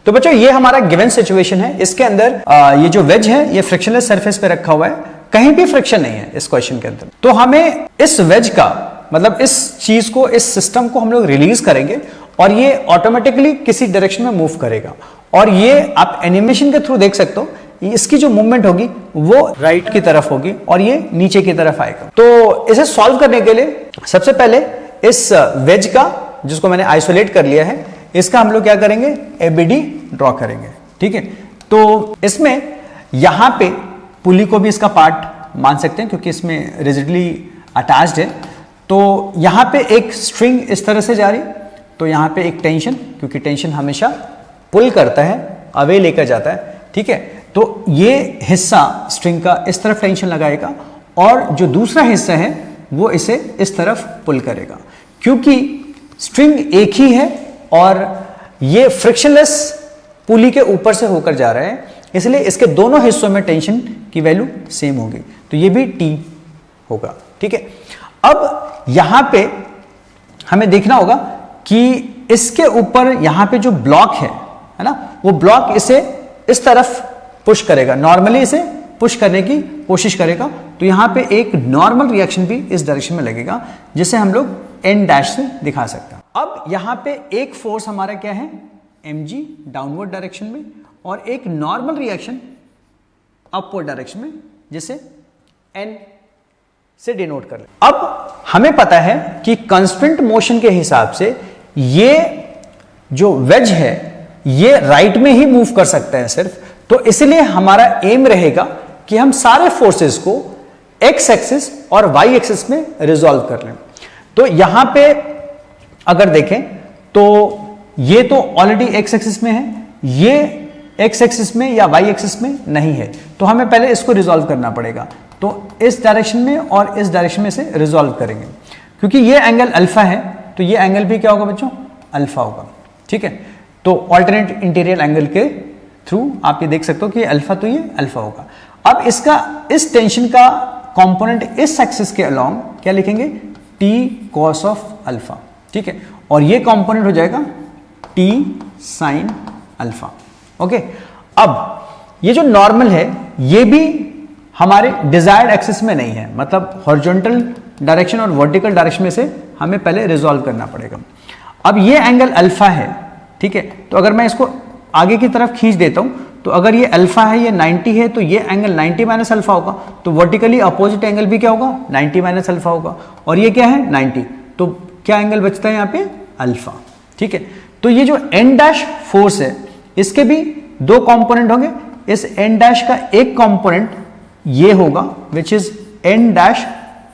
तो बच्चों ये हमारा गिवन सिचुएशन है, इसके अंदर ये जो वेज है ये फ्रिक्शनलेस सरफेस पे रखा हुआ है, कहीं भी फ्रिक्शन नहीं है इस क्वेश्चन के अंदर। तो हमें इस वेज का मतलब इस चीज को, इस सिस्टम को हम लोग रिलीज करेंगे और ये ऑटोमेटिकली किसी डायरेक्शन में मूव करेगा। और ये आप एनिमेशन के थ्रू देख सकते हो, इसकी जो मूवमेंट होगी वो राइट की तरफ होगी और ये नीचे की तरफ आएगा। तो इसे सॉल्व करने के लिए सबसे पहले इस वेज का, जिसको मैंने आइसोलेट कर लिया है, इसका हम लोग क्या करेंगे, एबीडी ड्रॉ करेंगे। ठीक है, तो इसमें यहां पे पुली को भी इसका पार्ट मान सकते हैं क्योंकि इसमें रिजिडली अटैच्ड है। तो यहां पे एक स्ट्रिंग इस तरह से जा रही, तो यहां पे एक टेंशन, क्योंकि टेंशन हमेशा पुल करता है, अवे लेकर जाता है। ठीक है, तो ये हिस्सा स्ट्रिंग का इस तरफ टेंशन लगाएगा और जो दूसरा हिस्सा है वो इसे इस तरफ पुल करेगा। क्योंकि स्ट्रिंग एक ही है और ये फ्रिक्शनलेस पुली के ऊपर से होकर जा रहा है, इसलिए इसके दोनों हिस्सों में टेंशन की वैल्यू सेम होगी, तो ये भी T होगा। ठीक है, अब यहां पे हमें देखना होगा कि इसके ऊपर यहां पे जो ब्लॉक है ना, वो ब्लॉक इसे इस तरफ पुश करेगा, नॉर्मली इसे पुश करने की कोशिश करेगा। तो यहां पे एक नॉर्मल रिएक्शन भी इस डायरेक्शन में लगेगा, जिसे हम लोग N डैश से दिखा सकते हैं। अब यहां पे एक फोर्स हमारा क्या है, mg डाउनवर्ड डायरेक्शन में, और एक नॉर्मल रिएक्शन अपवर्ड डायरेक्शन में, जिसे n से डिनोट कर ले। अब हमें पता है कि कांस्टेंट मोशन के हिसाब से ये जो वेज है ये राइट में ही मूव कर सकता है सिर्फ, तो इसलिए हमारा एम रहेगा कि हम सारे फोर्सेस को एक्स एक्सिस और वाई एक्सिस में रिजॉल्व कर लें। तो यहां पे अगर देखें तो ये तो ऑलरेडी एक्स एक्सिस में है, ये एक्स एक्सिस में या वाई एक्सिस में नहीं है, तो हमें पहले इसको रिजॉल्व करना पड़ेगा। तो इस डायरेक्शन में और इस डायरेक्शन में से रिजॉल्व करेंगे, क्योंकि ये एंगल अल्फा है तो ये एंगल भी क्या होगा बच्चों, अल्फा होगा। ठीक है, तो ऑल्टरनेट इंटीरियर एंगल के थ्रू आप ये देख सकते हो कि अल्फा, तो ये अल्फा होगा। अब इसका, इस टेंशन का कंपोनेंट इस एक्सिस के अलोंग क्या लिखेंगे, टी कॉस ऑफ अल्फा। ठीक है, और ये कंपोनेंट हो जाएगा टी साइन अल्फा। ओके, अब ये जो नॉर्मल है ये भी हमारे डिजायर्ड एक्सिस में नहीं है, मतलब हॉरिजॉन्टल डायरेक्शन और वर्टिकल डायरेक्शन में से हमें पहले रिजॉल्व करना पड़ेगा। अब ये एंगल अल्फा है, ठीक है, तो अगर मैं इसको आगे की तरफ खींच देता हूं, तो अगर ये अल्फा है, ये 90 है, तो ये एंगल 90 माइनस अल्फा होगा, तो वर्टिकली अपोजिट एंगल भी क्या होगा, 90 माइनस अल्फा होगा, और ये क्या है 90, तो क्या एंगल बचता है यहाँ पे, अल्फा। ठीक है, तो ये जो एन डैश फोर्स है इसके भी दो कंपोनेंट होंगे। इस एन डैश का एक कंपोनेंट ये होगा which is N dash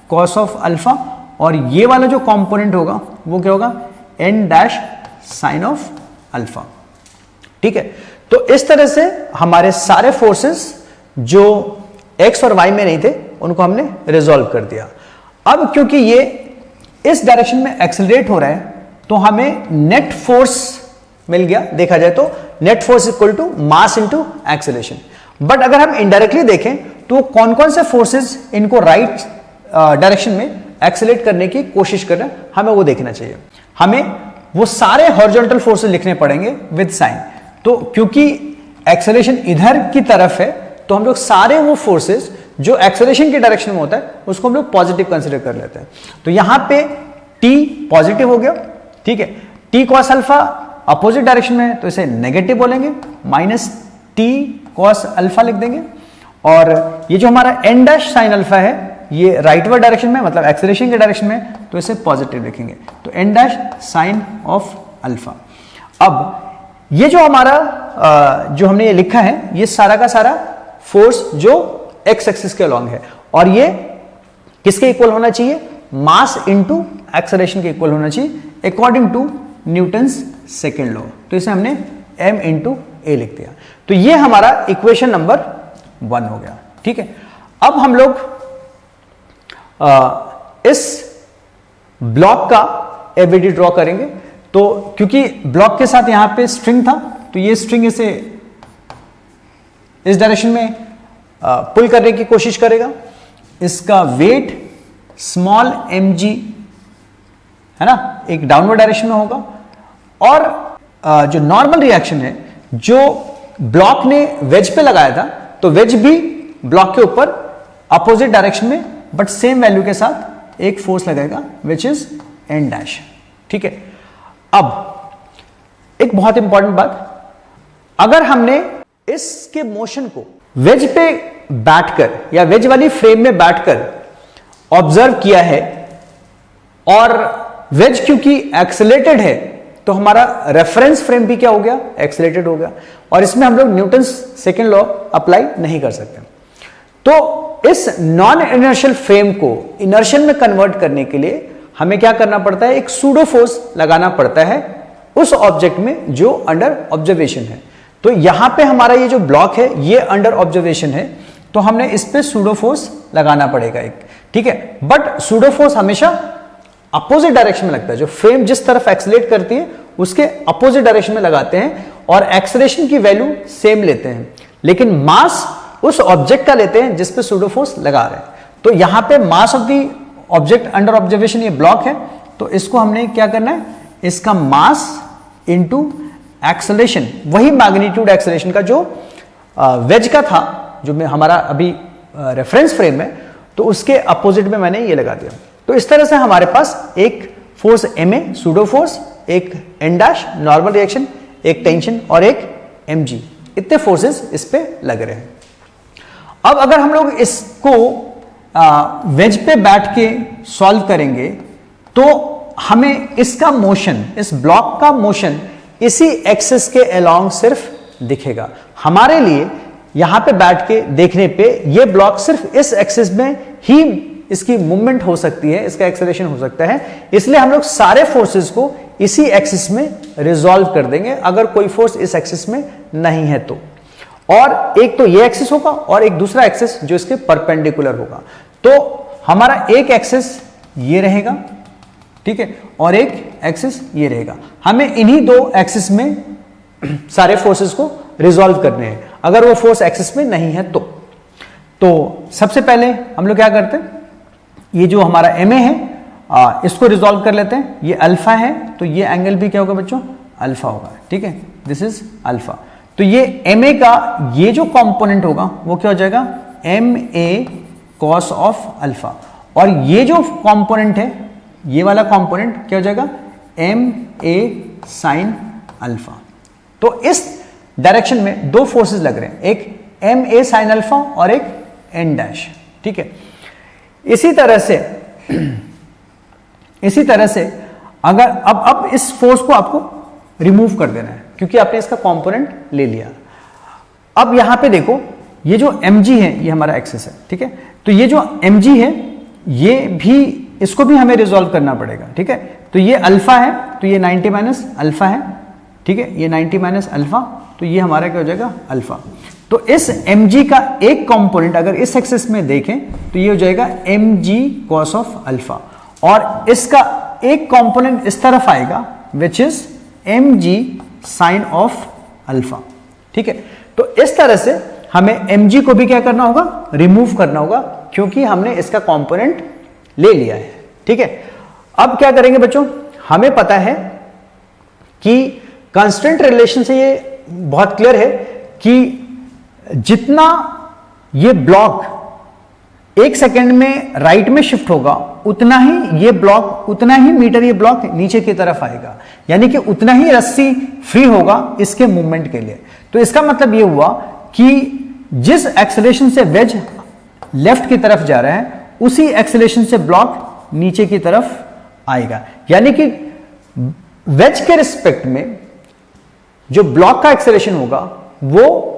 cos of alpha, और ये वाला जो कंपोनेंट होगा वो क्या होगा, N dash sine of alpha. ठीक है, तो इस तरह से हमारे सारे फोर्सेस जो एक्स और वाई में नहीं थे उनको हमने रिजॉल्व कर दिया। अब क्योंकि ये इस डायरेक्शन में एक्सेलरेट हो रहा है तो हमें नेट फोर्स मिल गया। देखा जाए तो net force equal to mass into acceleration. But अगर हम इनडायरेक्टली देखें तो कौन कौन से फोर्सेस इनको राइट डायरेक्शन में एक्सेलरेट करने की कोशिश कर रहे हैं, हमें वो देखना चाहिए। हमें वो सारे हॉरिजॉन्टल फोर्सेस लिखने पड़ेंगे विद साइन। तो क्योंकि एक्सेलरेशन इधर की तरफ है तो हम लोग सारे वो फोर्सेस जो एक्सेलरेशन की डायरेक्शन में होता है उसको हम लोग पॉजिटिव कंसीडर कर लेते हैं। तो यहां पे टी पॉजिटिव हो गया। ठीक है, T cos alpha opposite direction में है तो इसे नेगेटिव बोलेंगे, माइनस टी कॉस अल्फा लिख देंगे। और ये जो हमारा एन डैश साइन अल्फा है ये राइटवर्ड डायरेक्शन में, मतलब एक्सेलरेशन के डायरेक्शन में, तो इसे पॉजिटिव लिखेंगे, तो N dash sine of alpha. अब ये जो हमारा जो हमने ये लिखा है ये सारा का सारा फोर्स जो एक्स एक्सिस के अलोंग है, और ये किसके इक्वल होना चाहिए, मास इनटू एक्सेलरेशन के इक्वल होना चाहिए according to Newton's second law. तो इसे हमने m इंटू ए लिख दिया। तो ये हमारा इक्वेशन नंबर 1 हो गया। ठीक है, अब हम लोग इस ब्लॉक का एबीडी ड्रॉ करेंगे। तो क्योंकि ब्लॉक के साथ यहां पे स्ट्रिंग था तो ये स्ट्रिंग इसे इस डायरेक्शन में पुल करने की कोशिश करेगा। इसका वेट स्मॉल mg है ना, एक डाउनवर्ड डायरेक्शन में होगा, और जो नॉर्मल रिएक्शन है जो ब्लॉक ने वेज पे लगाया था, तो वेज भी ब्लॉक के ऊपर अपोजिट डायरेक्शन में बट सेम वैल्यू के साथ एक फोर्स लगाएगा विच इज एन डैश। ठीक है, अब एक बहुत इंपॉर्टेंट बात, अगर हमने इसके मोशन को वेज पे बैठकर या वेज वाली फ्रेम में बैठकर ऑब्जर्व किया है और वेज क्योंकि एक्सेलेटेड है, तो हमारा रेफरेंस फ्रेम भी क्या हो गया, एक्सेलेटेड हो गया, और इसमें हम लोग न्यूटन्स सेकेंड लॉ अप्लाई नहीं कर सकते। तो इस नॉन इनर्शियल फ्रेम को इनर्शियल में कन्वर्ट करने के लिए हमें क्या करना पड़ता है, एक सूडो फोर्स लगाना पड़ता है उस ऑब्जेक्ट में जो अंडर ऑब्जर्वेशन है। तो यहां पे हमारा ये जो ब्लॉक है ये अंडर ऑब्जर्वेशन है, तो हमने इस पे सूडो फोर्स लगाना पड़ेगा एक। ठीक है, बट सूडो फोर्स हमेशा अपोजिट डायरेक्शन में लगता है, जो फ्रेम जिस तरफ एक्सेलेरेट करती है उसके अपोजिट डायरेक्शन में लगाते हैं और एक्सेलरेशन की वैल्यू सेम लेते हैं, लेकिन मास उस ऑब्जेक्ट का लेते हैं जिस पे सूडो फोर्स लगा रहे हैं। तो यहां पे mass of the object under observation ये ब्लॉक है, तो इसको हमने क्या करना है, इसका मास इंटू एक्सेलरेशन, वही मैग्नीट्यूड एक्सेलरेशन का जो वेज का था, जो में हमारा अभी रेफरेंस फ्रेम है, तो उसके अपोजिट में मैंने ये लगा दिया। तो इस तरह से हमारे पास एक force m a pseudo force, एक एन डैश नॉर्मल रिएक्शन, एक टेंशन और एक एम जी, इतने फोर्सेस इस पे लग रहे हैं। अब अगर हम लोग इसको वेज पे बैठ के सॉल्व करेंगे तो हमें इसका मोशन, इस ब्लॉक का मोशन इसी एक्सिस के अलोंग सिर्फ दिखेगा। हमारे लिए यहां पे बैठ के देखने पे ये ब्लॉक सिर्फ इस एक्सिस में ही इसकी मूवमेंट हो सकती है, इसका एक्सेलरेशन हो सकता है, इसलिए हम लोग सारे फोर्सेस को इसी एक्सिस में रिजॉल्व कर देंगे अगर कोई फोर्स इस एक्सिस में नहीं है तो। और एक तो ये एक्सिस होगा और एक दूसरा एक्सिस जो इसके परपेंडिकुलर होगा। तो हमारा एक एक्सिस ये रहेगा, ठीक है, और एक एक्सिस ये रहेगा। हमें इन्हीं दो एक्सिस में सारे फोर्सेस को रिजॉल्व करने हैं अगर वो फोर्स एक्सिस में नहीं है तो सबसे पहले हम लोग क्या करते हैं, ये जो हमारा एम ए है इसको रिजॉल्व कर लेते हैं। ये अल्फा है तो ये एंगल भी क्या होगा बच्चों, अल्फा होगा। ठीक है, दिस इज अल्फा। तो ये एम ए का ये जो कंपोनेंट होगा वो क्या हो जाएगा, m A cos of alpha, और ये जो कंपोनेंट है ये वाला कंपोनेंट क्या हो जाएगा, एम ए साइन अल्फा। तो इस डायरेक्शन में दो फोर्सेस लग रहे हैं, एक एम ए साइन अल्फा और एक एन डैश। ठीक है, इसी तरह से अगर अब इस फोर्स को आपको रिमूव कर देना है क्योंकि आपने इसका कंपोनेंट ले लिया। अब यहां पे देखो ये जो mg है ये हमारा एक्सिस है। ठीक है, तो ये जो mg है ये भी, इसको भी हमें रिजॉल्व करना पड़ेगा। ठीक है, तो ये अल्फा है तो ये 90 माइनस अल्फा है। ठीक है, ये 90 माइनस अल्फा, तो ये हमारा क्या हो जाएगा, अल्फा। तो इस mg का एक कंपोनेंट अगर इस एक्सिस में देखें तो ये हो जाएगा mg cos ऑफ अल्फा, और इसका एक कंपोनेंट इस तरफ आएगा which is mg sine of alpha. ठीक है, तो इस तरह से हमें mg को भी क्या करना होगा, रिमूव करना होगा क्योंकि हमने इसका कंपोनेंट ले लिया है। ठीक है, अब क्या करेंगे बच्चों, हमें पता है कि कांस्टेंट रिलेशन से ये बहुत क्लियर है कि जितना ये ब्लॉक एक सेकेंड में राइट में शिफ्ट होगा उतना ही ये ब्लॉक, उतना ही मीटर ये ब्लॉक नीचे की तरफ आएगा, यानी कि उतना ही रस्सी फ्री होगा इसके मूवमेंट के लिए। तो इसका मतलब ये हुआ कि जिस एक्सेलरेशन से वेज लेफ्ट की तरफ जा रहा है उसी एक्सेलरेशन से ब्लॉक नीचे की तरफ आएगा, यानी कि वेज के रिस्पेक्ट में जो ब्लॉक का एक्सेलरेशन होगा वो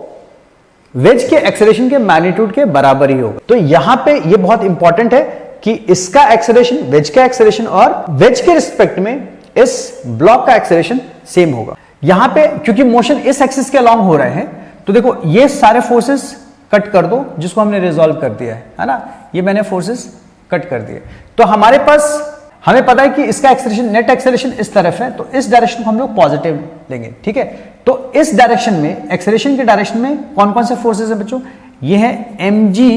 वेज के एक्सेलरेशन के मैग्नीट्यूड के बराबर ही होगा। तो यहां पे ये बहुत इंपॉर्टेंट है कि इसका एक्सेलरेशन, वेज का एक्सेलरेशन और वेज के रिस्पेक्ट में इस ब्लॉक का एक्सेलरेशन सेम होगा। यहां पे क्योंकि मोशन इस एक्सिस के अलोंग हो रहे हैं तो देखो ये सारे फोर्सेस कट कर दो जिसको हमने रिजॉल्व कर दिया है ना, ये मैंने फोर्सेस कट कर दिए। तो हमारे पास, हमें पता है कि इसका एक्सेलरेशन, नेट एक्सेलरेशन इस तरफ है, तो इस डायरेक्शन को हम लोग पॉजिटिव लेंगे। ठीक है, तो इस डायरेक्शन में, एक्सेलरेशन के डायरेक्शन में कौन कौन से फोर्सेस है बच्चों, ये है mg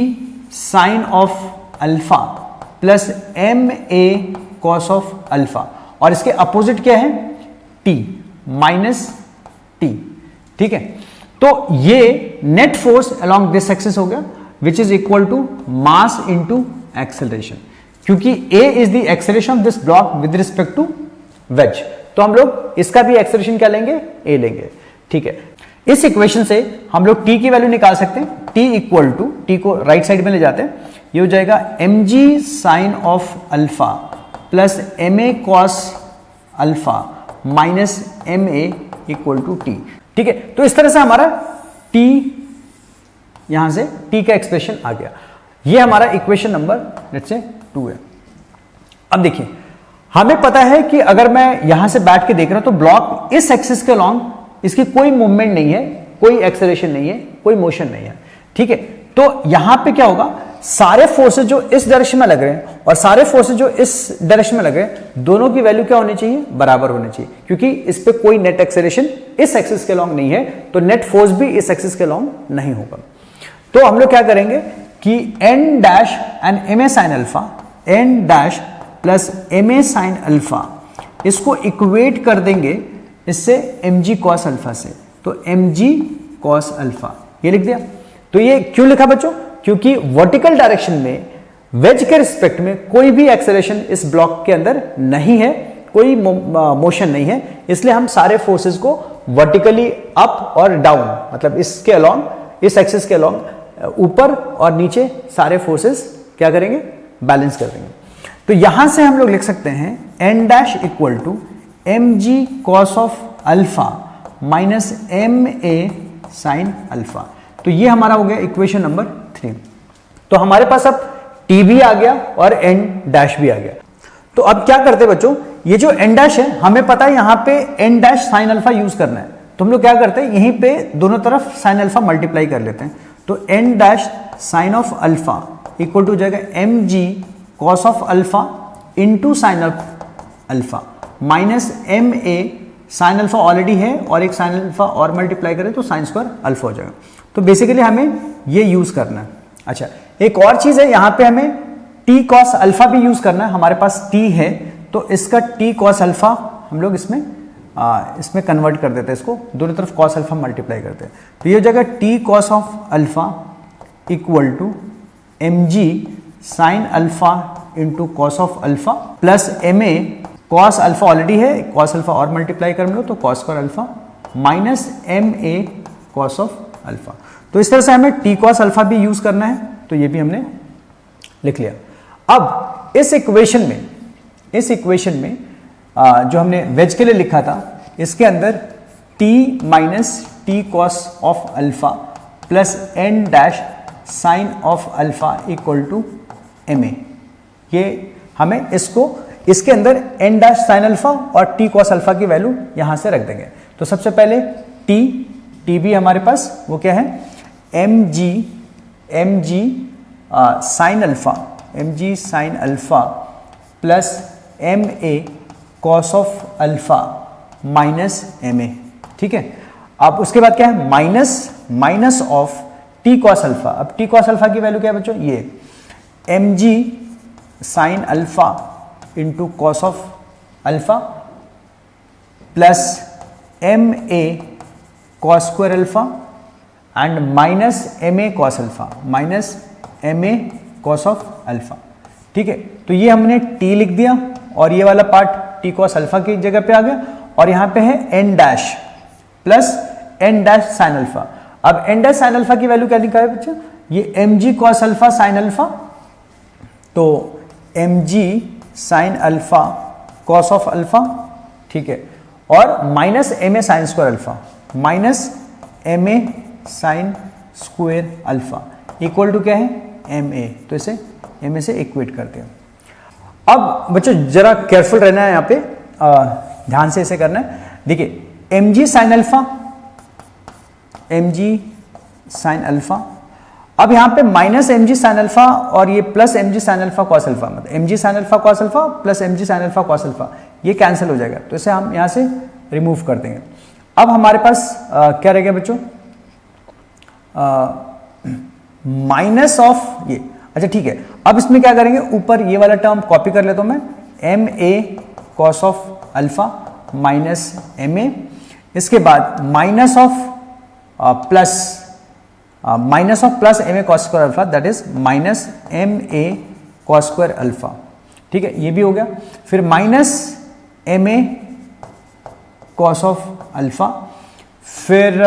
sine of alpha plus ma cos of alpha, और इसके अपोजिट क्या है, t माइनस t। ठीक है। तो ये net force along this axis हो गया, which is equal to mass into acceleration, क्योंकि a is the acceleration of this block with respect to wedge, तो हम लोग इसका भी एक्सेलरेशन क्या लेंगे, a लेंगे, ठीक है। इस इक्वेशन से हम लोग t की वैल्यू निकाल सकते हैं, t इक्वल टू, t को राइट साइड में ले जाते हैं, ये हो जाएगा mg sine of alpha plus ma cos alpha minus ma equal to t, ठीक है। तो इस तरह से हमारा t, यहां से t का एक्सप्रेशन आ गया, ये हमारा इक्वेशन नंबर लेट्स से 2 है। अब देखिए, हमें पता है कि अगर मैं यहां से बैठ के देख रहा हूं तो ब्लॉक इस एक्सिस के लॉन्ग, इसकी कोई मूवमेंट नहीं है, कोई एक्सेलरेशन नहीं है, कोई मोशन नहीं है, ठीक है। तो यहां पे क्या होगा, सारे फोर्सेस जो इस डायरेक्शन में लग रहे हैं और सारे फोर्सेस जो इस डायरेक्शन में लग रहे हैं, दोनों की वैल्यू क्या होनी चाहिए, बराबर होनी चाहिए, क्योंकि इस पे कोई नेट एक्सेलरेशन इस एक्सिस के लॉन्ग नहीं है, तो नेट फोर्स भी इस एक्सिस के लॉन्ग नहीं होगा। तो हम लोग क्या करेंगे कि n dash and ma sine alpha, n dash plus ma sine alpha, इसको इक्वेट कर देंगे इससे mg cos अल्फा से, तो mg cos अल्फा ये लिख दिया। तो ये क्यों लिखा बच्चों, क्योंकि वर्टिकल डायरेक्शन में वेज के रिस्पेक्ट में कोई भी एक्सेलरेशन इस ब्लॉक के अंदर नहीं है, कोई मोशन नहीं है, इसलिए हम सारे फोर्सेस को वर्टिकली अप और डाउन, मतलब इसके अलोंग, इस एक्सिस के अलोंग, ऊपर और नीचे सारे फोर्सेस क्या करेंगे, बैलेंस कर देंगे। तो यहां से हम लोग लिख सकते हैं n dash equal to mg cos of alpha minus ma sine alpha, तो ये हमारा हो गया इक्वेशन नंबर 3। तो हमारे पास अब t भी आ गया और n डैश भी आ गया। तो अब क्या करते हैं बच्चों, ये जो n डैश है, हमें पता है यहां पे n dash sine alpha use करना है, तो हम लोग क्या करते हैं, यहीं पे दोनों तरफ साइन अल्फा मल्टीप्लाई कर लेते हैं, तो n dash sine of alpha equal to हो जाएगा mg cos of alpha into sine of alpha minus ma sine alpha already है और एक साइन अल्फा और मल्टीप्लाई करें तो साइन स्क्वायर अल्फा हो जाएगा। तो बेसिकली हमें ये यूज करना है। अच्छा, एक और चीज है, यहां पे हमें t cos अल्फा भी यूज करना है, हमारे पास t है तो इसका t cos अल्फा हम लोग इसमें कन्वर्ट कर देते हैं, इसको दोनों तरफ cos अल्फा मल्टीप्लाई करते हैं, तो ये हो जाएगा t cos of alpha equal to mg sine alpha into cos of alpha plus ma cos alpha already है, कॉस अल्फा और मल्टीप्लाई कर लो तो cos square alpha minus ma cos of alpha. तो इस तरह से हमें t cos अल्फा भी यूज करना है, तो ये भी हमने लिख लिया। अब इस इक्वेशन में जो हमने वेज के लिए लिखा था, इसके अंदर t minus T cos of alpha plus n dash sine of alpha equal to ma, ये हमें इसके अंदर n डैश साइन अल्फा और t cos अल्फा की वैल्यू यहां से रख देंगे। तो सबसे पहले t भी हमारे पास वो क्या है, mg sine alpha plus ma cos of alpha minus ma, ठीक है। अब उसके बाद क्या है, minus of t cos alpha. अब t cos अल्फा की वैल्यू क्या है बच्चों, ये mg sine alpha into cos of alpha plus ma cos square alpha and minus ma cos alpha minus ma cos of alpha, ठीक है। तो ये हमने t लिख दिया और ये वाला पार्ट t cos अल्फा की जगह पे आ गया, और यहां पे है n dash plus n dash sine alpha. अब n डैश साइन अल्फा की वैल्यू क्या निकाले बच्चों, ये mg cos alpha sine alpha, तो mg sine alpha cos of alpha, ठीक है, और minus ma sine square alpha minus ma sine square alpha equal to क्या है, ma, तो इसे ma से इक्वेट करते हैं। अब बच्चों जरा केयरफुल रहना है, यहाँ पे ध्यान से इसे करना है। देखिए mg साइन अल्फा, अब यहां पे माइनस mg साइन अल्फा और ये plus mg sine alpha cos alpha, मतलब mg sine alpha cos alpha plus mg sine alpha cos alpha, ये कैंसिल हो जाएगा, तो इसे हम यहां से रिमूव कर देंगे। अब हमारे पास क्या रह गया बच्चों, माइनस ऑफ ये, अच्छा ठीक है। अब इसमें क्या करेंगे, ऊपर ये वाला टर्म कॉपी कर लेता हूं मैं, ma cos of alpha minus ma, इसके बाद minus of plus minus of plus M A cos square alpha, that is minus M A cos square alpha. ठीक है, ये भी हो गया। फिर minus M A cos of alpha, फिर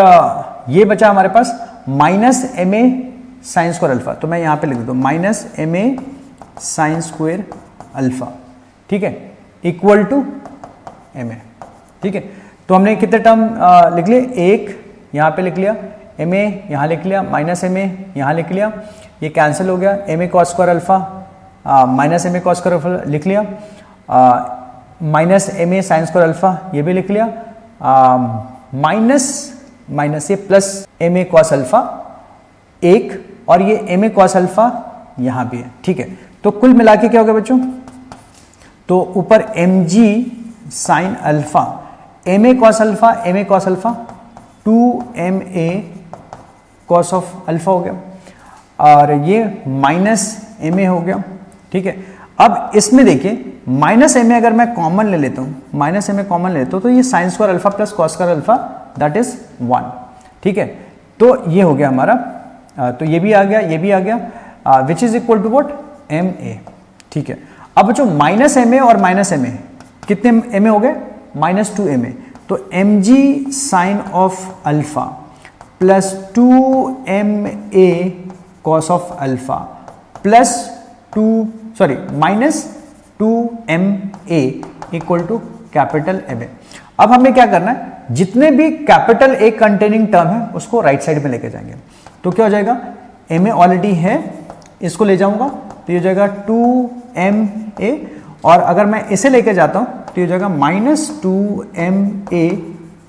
ये बचा हमारे पास minus M A sine square alpha, तो मैं यहां पे लिख देता हूं minus M A sine square alpha. ठीक है, इक्वल टू एम ए। ठीक है, तो हमने कितने टर्म लिख लिए, एक यहां पे लिख लिया, एम ए यहां लिख लिया, माइनस एम ए यहां लिख लिया, ये कैंसिल हो गया, एम ए cos square alpha minus M ए कॉस स्क्वायर अल्फा लिख लिया, minus M A sine square alpha ये भी लिख लिया, माइनस माइनस ये प्लस एम ए कॉस अल्फा एक, और ये एम ए कॉस अल्फा यहां भी है। ठीक है, तो कुल मिला के क्या हो गया बच्चों, तो ऊपर M G sine alpha, M A cos alpha 2 M A cos of alpha हो गया, और ये माइनस एम ए हो गया। ठीक है, अब इसमें देखिए माइनस एम ए अगर मैं कॉमन ले लेता हूं, माइनस एम ए कॉमन ले लेता हूं, तो ये sign square alpha plus cos square alpha that is 1। ठीक है, तो ये हो गया हमारा, तो ये भी आ गया, ये भी आ गया, which is equal to what, M A. ठीक है, अब बच्चों माइनस एम ए और माइनस एम ए कितने एम ए हो गए, माइनस 2 एम ए, तो M G sine of alpha plus 2 M A cos of alpha plus minus 2 M A equal to capital M A. अब हमें क्या करना है, जितने भी कैपिटल ए कंटेनिंग टर्म है उसको राइट साइड में लेके जाएंगे, तो क्या हो जाएगा, एम ए ऑलरेडी है, इसको ले जाऊंगा तो ये हो जाएगा 2 एम ए, और अगर मैं इसे लेके जाता हूं तो ये हो जाएगा minus 2 M A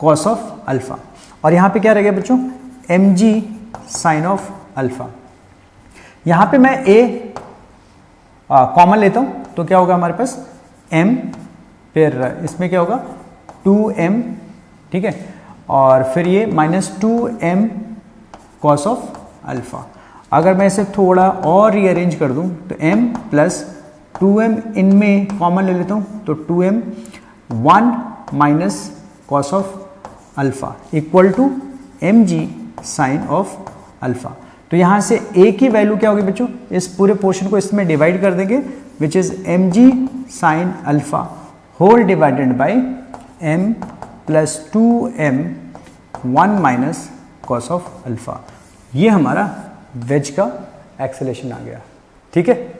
cos of alpha, और यहां पे क्या रह गया बच्चों, M G sine of alpha. यहां पे मैं ए कॉमन लेता हूं तो क्या होगा हमारे पास m, फिर इसमें क्या होगा 2m। ठीक है, और फिर ये minus 2m cos of alpha. अगर मैं इसे थोड़ा और रीअरेंज कर दूं तो m प्लस 2m इनमें कॉमन ले लेता हूं तो 2m 1 minus cos of alpha equal to M G sine of alpha. तो यहां से a की वैल्यू क्या होगी बच्चों, इस पूरे पोर्शन को इसमें डिवाइड कर देंगे, which is M G sine alpha whole divided by m plus 2m 1 minus cos of alpha. ये हमारा वेज का एक्सेलेरेशन आ गया। ठीक है।